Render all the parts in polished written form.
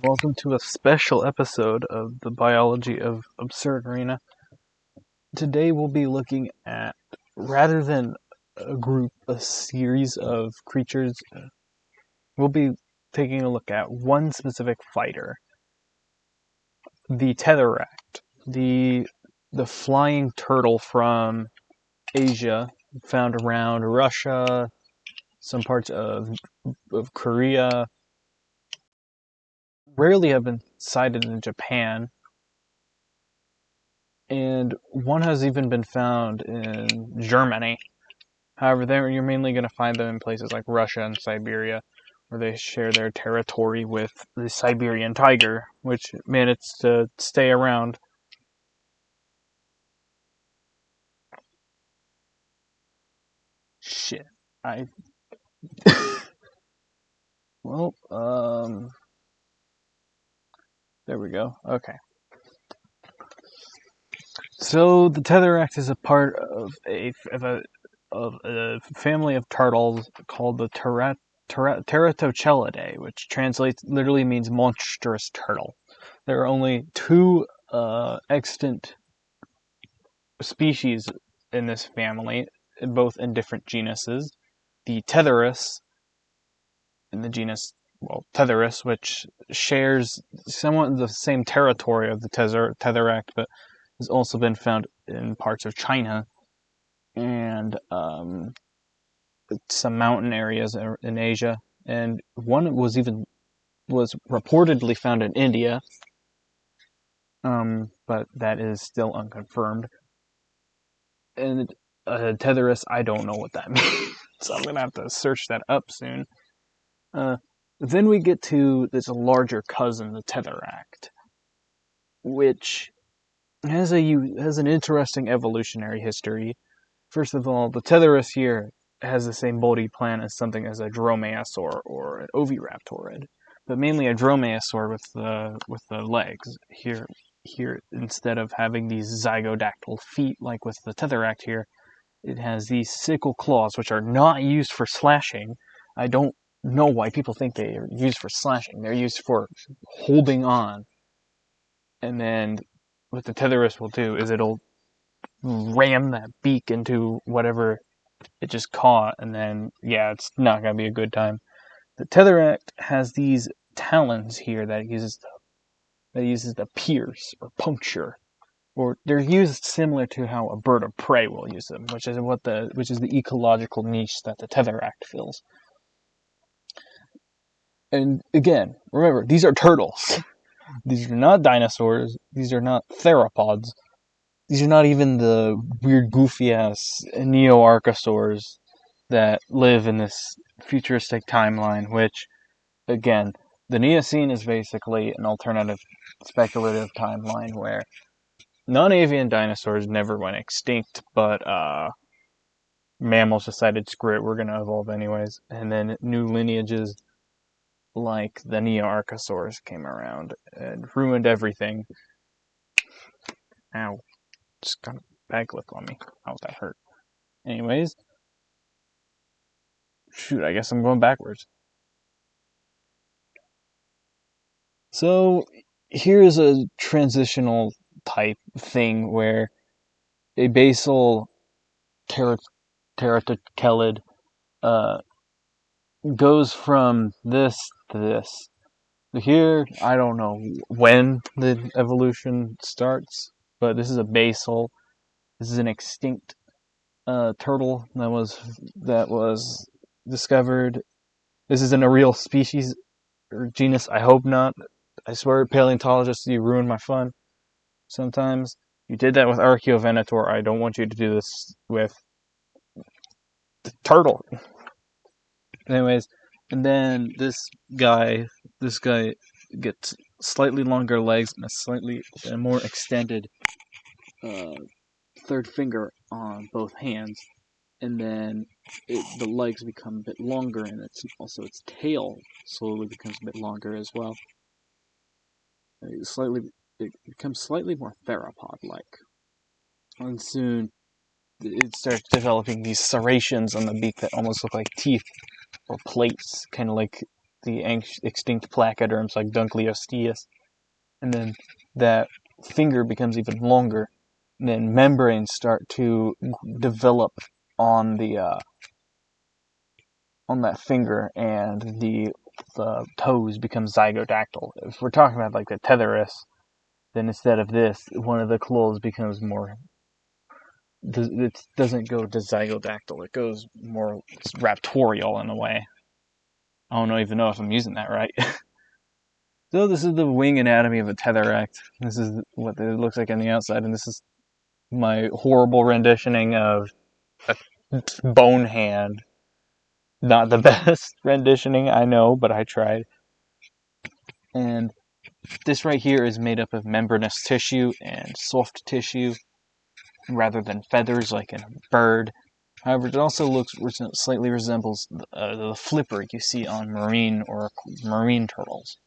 Welcome to a special episode of the Biology of Absurd Arena. Today we'll be looking at, rather than a series of creatures, we'll be taking a look at one specific fighter. The Tetheract, the flying turtle from Asia, found around Russia, some parts of Korea, rarely have been sighted in Japan, and one has even been found in Germany. However, you're mainly going to find them in places like Russia and Siberia, where they share their territory with the Siberian tiger, which managed to stay around. Shit. Well, there we go. Okay. So the Tetheract is a part of a family of turtles called the Teratochellidae, which literally means monstrous turtle. There are only two extant species in this family, both in different genuses. The Tethurus in the genus, Tethurus, which shares somewhat the same territory of the Tetheract, but has also been found in parts of China and some mountain areas in Asia. And one was reportedly found in India, but that is still unconfirmed. And Tethurus, I don't know what that means, so I'm gonna have to search that up soon. Then we get to this larger cousin, the Tetheract, which has an interesting evolutionary history. First of all, the Tethurus here has the same body plan as something as a dromaeosaur or an oviraptorid, but mainly a dromaeosaur with the legs. Here instead of having these zygodactyl feet like with the Tetheract here, it has these sickle claws, which are not used for slashing. I don't know why people think they are used for slashing. They're used for holding on. And then what the Tethurus will do is it'll ram that beak into whatever it just caught, and then, yeah, it's not going to be a good time. The Tetheract has these talons here that uses to pierce or puncture, or they're used similar to how a bird of prey will use them, which is the ecological niche that the Tetheract fills. And again, remember, these are turtles. These are not dinosaurs. These are not theropods. These are not even the weird, goofy-ass neo-archosaurs that live in this futuristic timeline, which, again, the Neocene is basically an alternative speculative timeline where non-avian dinosaurs never went extinct, but mammals decided, screw it, we're going to evolve anyways. And then new lineages like the Neo-Archosaurs came around and ruined everything. Ow. Just got a bag lip on me. How's that hurt? Anyways. Shoot, I guess I'm going backwards. So, here's a transitional type thing where a basal teratochelid goes from this to this. Here, I don't know when the evolution starts, but this is a basal. This is an extinct turtle that was discovered. This isn't a real species or genus. I hope not. I swear, paleontologists, you ruin my fun. Sometimes you did that with Archaeovenator. I don't want you to do this with the turtle. Anyways, and then this guy gets slightly longer legs and a slightly more extended third finger on both hands, and then the legs become a bit longer, and its tail slowly becomes a bit longer as well. It becomes slightly more theropod-like, and soon it starts developing these serrations on the beak that almost look like teeth or plates, kind of like the extinct placoderms like Dunkleosteus, and then that finger becomes even longer, and then membranes start to develop on that finger, and the toes become zygodactyl. If we're talking about like the Tetheract, then instead of this, one of the claws becomes more. It doesn't go to zygodactyl. It goes more raptorial in a way. I don't even know if I'm using that right. So this is the wing anatomy of a Tetheract. This is what it looks like on the outside, and this is my horrible renditioning of a bone hand. Not the best renditioning, I know, but I tried. And this right here is made up of membranous tissue and soft tissue, rather than feathers like in a bird. However, it also slightly resembles the flipper you see on marine turtles,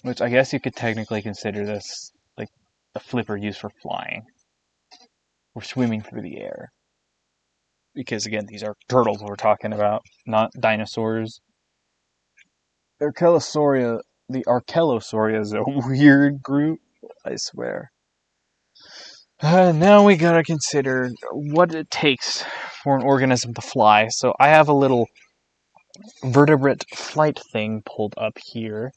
which I guess you could technically consider this like a flipper used for flying or swimming through the air. Because again, these are turtles we're talking about, not dinosaurs. The Archelosauria is a weird group, I swear. Now we gotta consider what it takes for an organism to fly. So I have a little vertebrate flight thing pulled up here.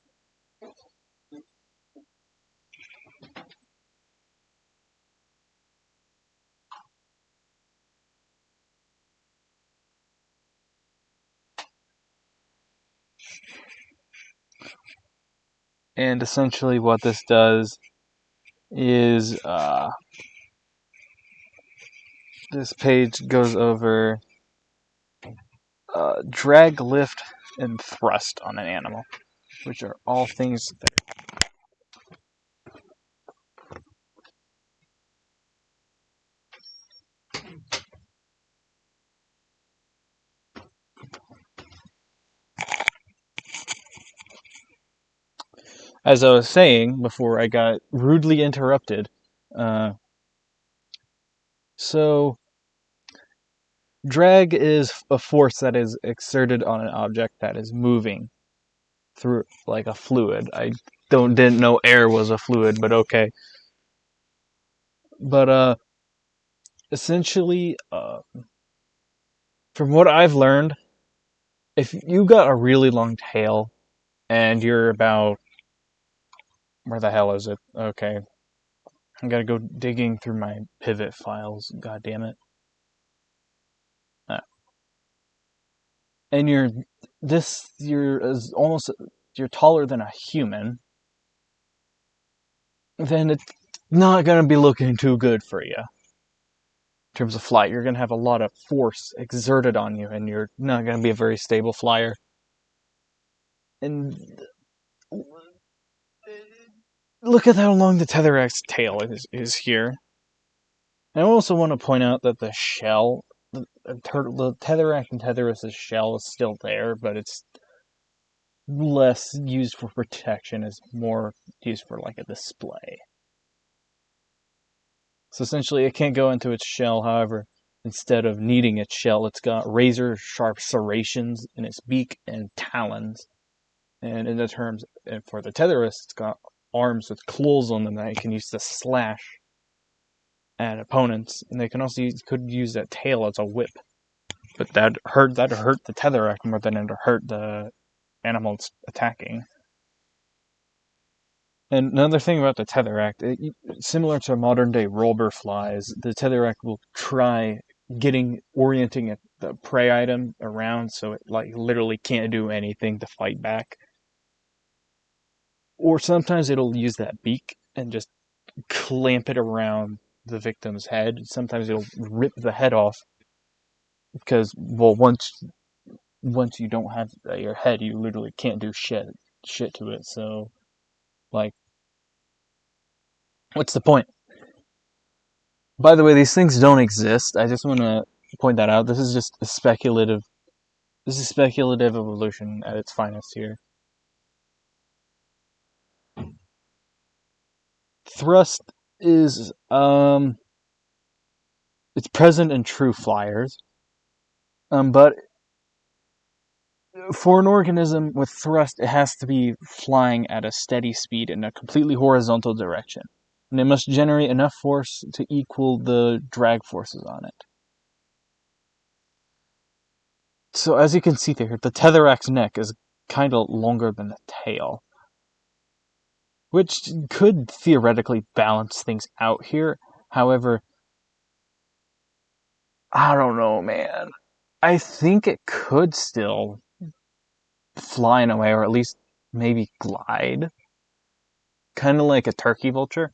And essentially what this does is this page goes over drag, lift, and thrust on an animal, which are all things that as I was saying before I got rudely interrupted. So drag is a force that is exerted on an object that is moving through like a fluid. I didn't know air was a fluid, but okay. But essentially, from what I've learned, if you got a really long tail and you're about, where the hell is it? Okay, I gotta go digging through my pivot files. God damn it! And you're taller than a human, then it's not gonna be looking too good for you. In terms of flight, you're gonna have a lot of force exerted on you, and you're not gonna be a very stable flyer. And look at how long the Tetheract's tail is here. And I also want to point out that the shell, the Tetheract and Tetheract's shell is still there, but it's less used for protection. It's more used for like a display. So essentially, it can't go into its shell. However, instead of needing its shell, it's got razor-sharp serrations in its beak and talons. And for the Tetheract, it's got arms with claws on them that it can use to slash at opponents, and they could use that tail as a whip. But that'd hurt the Tetheract more than it'd hurt the animal it's attacking. And another thing about the Tetheract, similar to modern day robber flies, the Tetheract will try orienting the prey item around so it like literally can't do anything to fight back. Or sometimes it'll use that beak and just clamp it around the victim's head. Sometimes it'll rip the head off because, well, once you don't have your head, you literally can't do shit to it. So, like, what's the point? By the way, these things don't exist. I just want to point that out. This is just speculative evolution at its finest here. Thrust is it's present in true flyers, but For an organism with thrust, it has to be flying at a steady speed in a completely horizontal direction. And it must generate enough force to equal the drag forces on it. So as you can see there, the Tetheract's neck is kind of longer than the tail, which could theoretically balance things out here. However, I don't know, man. I think it could still fly in a way, or at least maybe glide, kind of like a turkey vulture.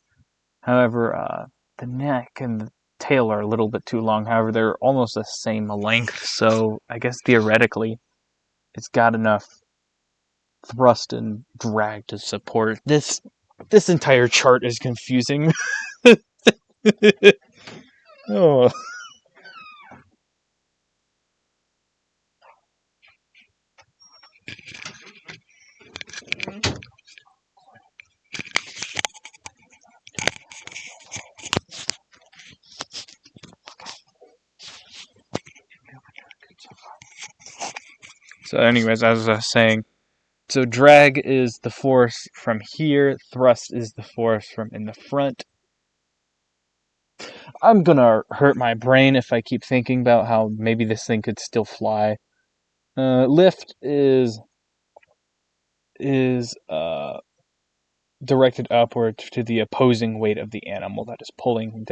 However, the neck and the tail are a little bit too long. However, they're almost the same length, so I guess theoretically it's got enough thrust and drag to support this. This entire chart is confusing. Oh. So anyways, as I was saying, so drag is the force from here, thrust is the force from in the front. I'm gonna hurt my brain if I keep thinking about how maybe this thing could still fly. Lift is directed upward to the opposing weight of the animal that is pulling it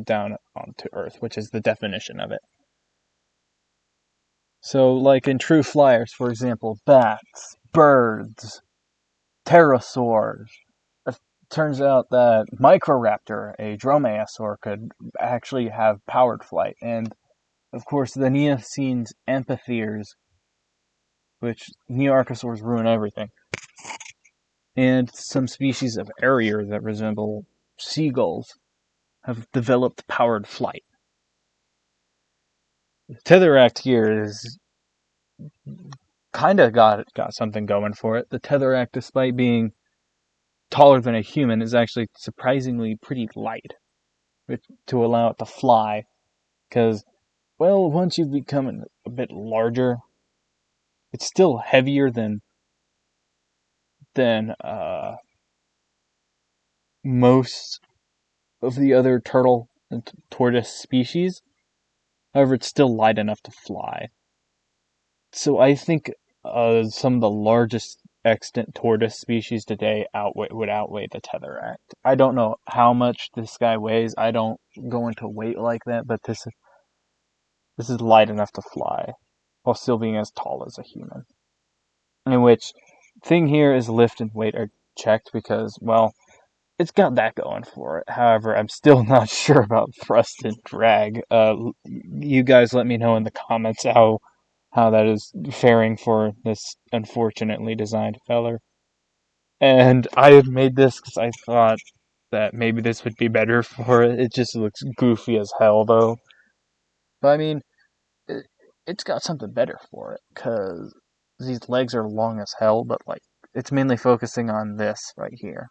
down onto Earth, which is the definition of it. So, like in true flyers, for example, bats, birds, pterosaurs. It turns out that Microraptor, a dromaeosaur, could actually have powered flight. And, of course, the Neoscene's amphitheres, which Neoarchosaurs ruin everything. And some species of harrier that resemble seagulls have developed powered flight. Tetheract here is kind of got something going for it. The Tetheract, despite being taller than a human, is actually surprisingly pretty light to allow it to fly. Because, well, once you become a bit larger, it's still heavier than most of the other turtle and tortoise species. However, it's still light enough to fly. So I think some of the largest extant tortoise species today would outweigh the Tetheract. I don't know how much this guy weighs. I don't go into weight like that, but this is light enough to fly while still being as tall as a human. In which thing here is lift and weight are checked because, well, it's got that going for it. However, I'm still not sure about thrust and drag. You guys let me know in the comments how that is faring for this unfortunately designed feller. And I have made this because I thought that maybe this would be better for it. It just looks goofy as hell, though. But I mean, it's got something better for it because these legs are long as hell, but like it's mainly focusing on this right here.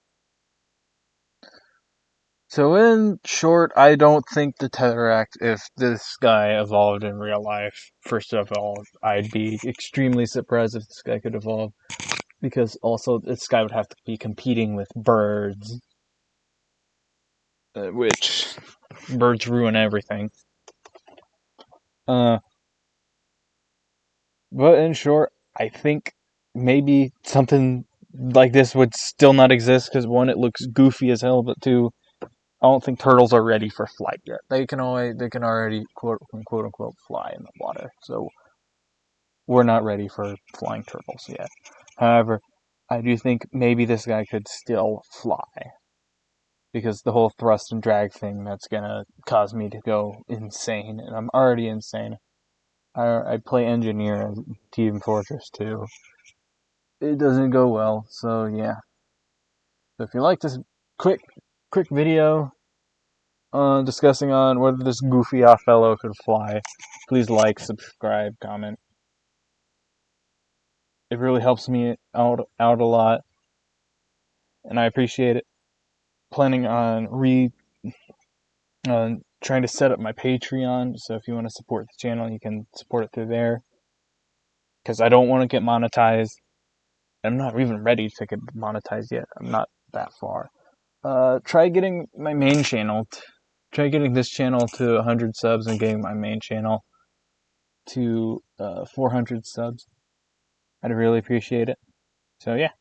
So in short, I don't think the Tetheract, if this guy evolved in real life, first of all, I'd be extremely surprised if this guy could evolve. Because also this guy would have to be competing with birds, which birds ruin everything. But in short, I think maybe something like this would still not exist because one, it looks goofy as hell, but two, I don't think turtles are ready for flight yet. They can already quote unquote fly in the water. So we're not ready for flying turtles yet. However, I do think maybe this guy could still fly. Because the whole thrust and drag thing, that's gonna cause me to go insane, and I'm already insane. I play engineer in Team Fortress 2. It doesn't go well, so yeah. So if you like this quick video discussing on whether this goofy off fellow could fly, please like, subscribe, comment. It really helps me out a lot, and I appreciate it. Planning on trying to set up my Patreon, so if you want to support the channel, you can support it through there. because I don't want to get monetized. I'm not even ready to get monetized yet. I'm not that far. Try getting my main channel. Try getting this channel to 100 subs and getting my main channel to 400 subs. I'd really appreciate it. So yeah.